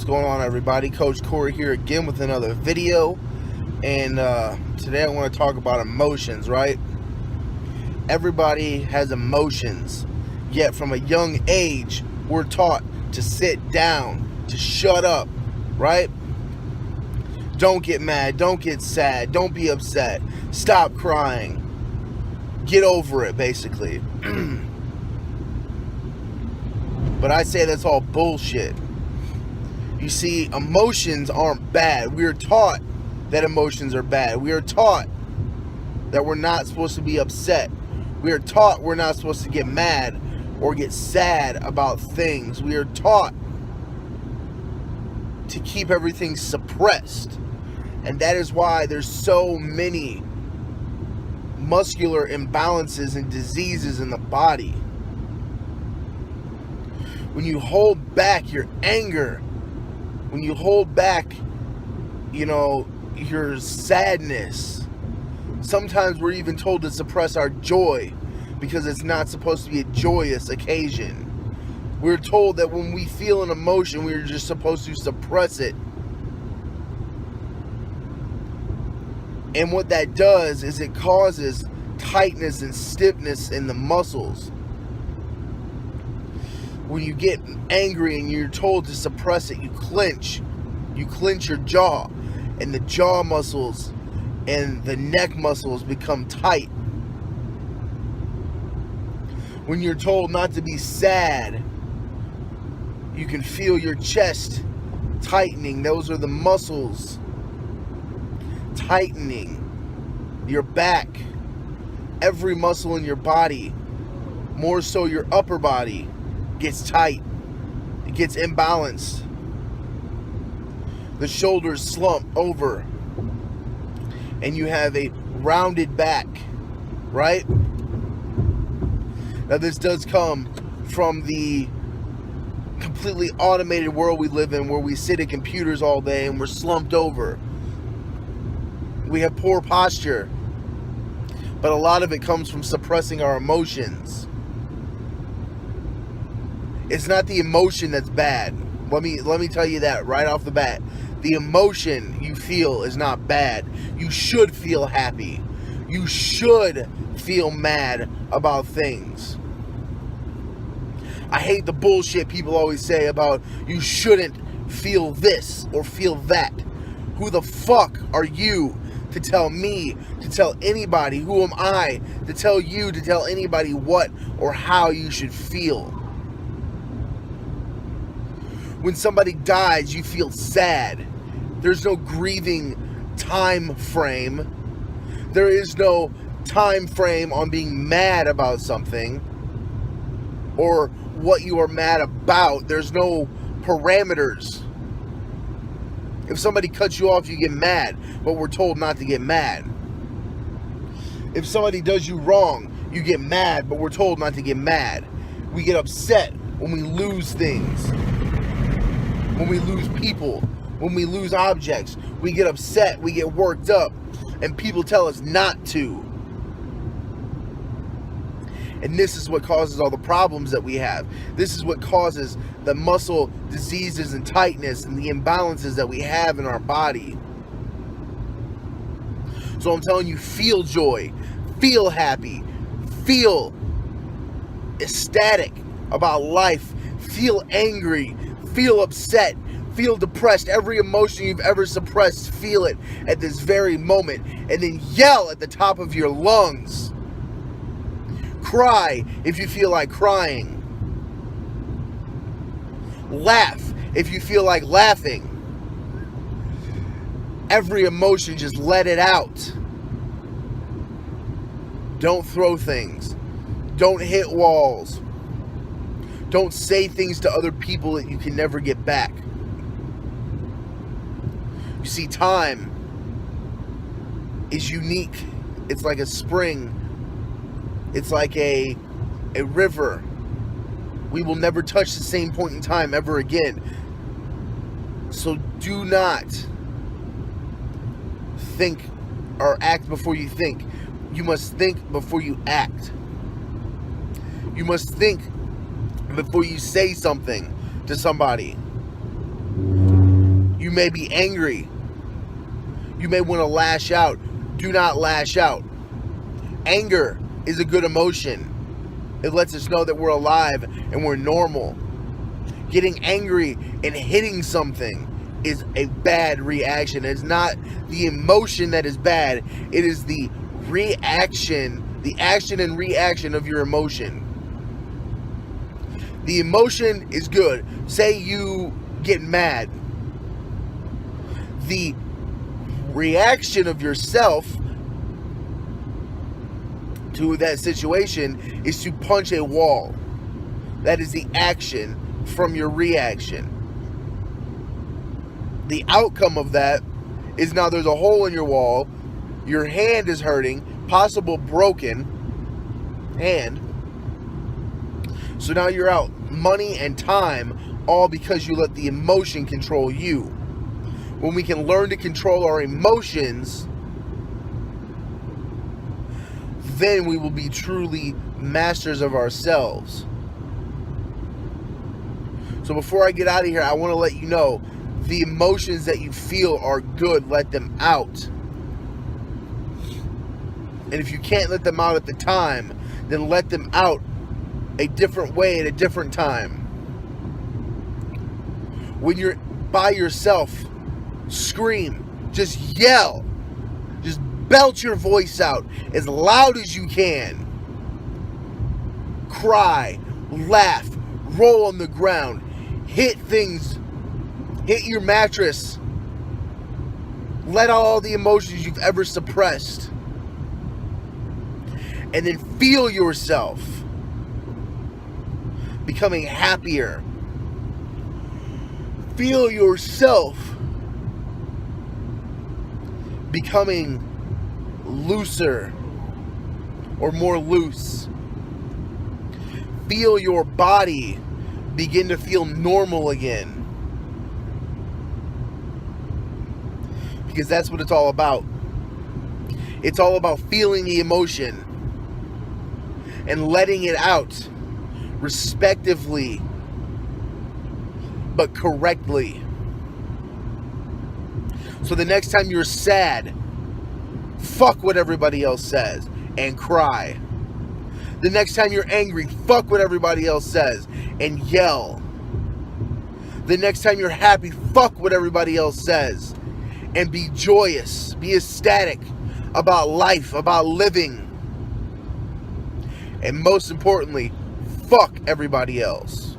going on, everybody? Coach Corey here again with another video. And today I want to talk about emotions, right? Everybody has emotions, yet from a young age we're taught to sit down, to shut up, right? Don't get mad, don't get sad, don't be upset, stop crying, get over it, basically. But I say that's all bullshit. You see, emotions aren't bad. We are taught that emotions are bad. We are taught that we're not supposed to be upset. We are taught we're not supposed to get mad or get sad about things. We are taught to keep everything suppressed. And that is why there's so many muscular imbalances and diseases in the body. When you hold back your anger, when you hold back, your sadness, sometimes we're even told to suppress our joy because it's not supposed to be a joyous occasion. We're told that when we feel an emotion, we're just supposed to suppress it. And what that does is it causes tightness and stiffness in the muscles. When you get angry and you're told to suppress it, you clench your jaw, and the jaw muscles and the neck muscles become tight. When you're told not to be sad, you can feel your chest tightening. Those are the muscles tightening. Your back, every muscle in your body, more so your upper body, gets tight. It gets imbalanced. The shoulders slump over and you have a rounded back, right? Now this does come from the completely automated world we live in, where we sit at computers all day and we're slumped over. We have poor posture, but a lot of it comes from suppressing our emotions. It's not the emotion that's bad. Let me tell you that right off the bat. The emotion you feel is not bad. You should feel happy. You should feel mad about things. I hate the bullshit people always say about you shouldn't feel this or feel that. Who the fuck are you to tell me, to tell anybody? Who am I to tell you, to tell anybody what or how you should feel? When somebody dies, you feel sad. There's no grieving time frame. There is no time frame on being mad about something or what you are mad about. There's no parameters. If somebody cuts you off, you get mad, but we're told not to get mad. If somebody does you wrong, you get mad, but we're told not to get mad. We get upset when we lose things. When we lose people, when we lose objects, we get upset, we get worked up, and people tell us not to. And this is what causes all the problems that we have. This is what causes the muscle diseases and tightness and the imbalances that we have in our body. So I'm telling you, feel joy, feel happy, feel ecstatic about life, feel angry, feel upset, feel depressed. Every emotion you've ever suppressed, feel it at this very moment. And then yell at the top of your lungs. Cry if you feel like crying. Laugh if you feel like laughing. Every emotion, just let it out. Don't throw things. Don't hit walls. Don't say things to other people that you can never get back. You see, time is unique. It's like a spring. It's like a river. We will never touch the same point in time ever again. So do not think or act before you think. You must think before you act. You must think before you say something to somebody. You may be angry. You may want to lash out. Do not lash out. Anger is a good emotion. It lets us know that we're alive and we're normal. Getting angry and hitting something is a bad reaction. It's not the emotion that is bad. It is the reaction, the action and reaction of your emotion. The emotion is good. Say you get mad. The reaction of yourself to that situation is to punch a wall. That is the action from your reaction. The outcome of that is now there's a hole in your wall, your hand is hurting, possible broken hand. So now you're out money and time, all because you let the emotion control you. When we can learn to control our emotions, then we will be truly masters of ourselves. So before I get out of here, I want to let you know, the emotions that you feel are good. Let them out. And if you can't let them out at the time, then let them out a different way at a different time. When you're by yourself, scream, just yell, just belt your voice out as loud as you can. Cry, laugh, roll on the ground, hit things, hit your mattress. Let out all the emotions you've ever suppressed. And then feel yourself becoming happier. Feel yourself becoming looser or more loose. Feel your body begin to feel normal again. Because that's what it's all about. It's all about feeling the emotion and letting it out respectively but correctly. So the next time you're sad, fuck what everybody else says and cry. The next time you're angry, fuck what everybody else says and yell. The next time you're happy, fuck what everybody else says and be joyous, be ecstatic about life, about living. And most importantly, fuck everybody else.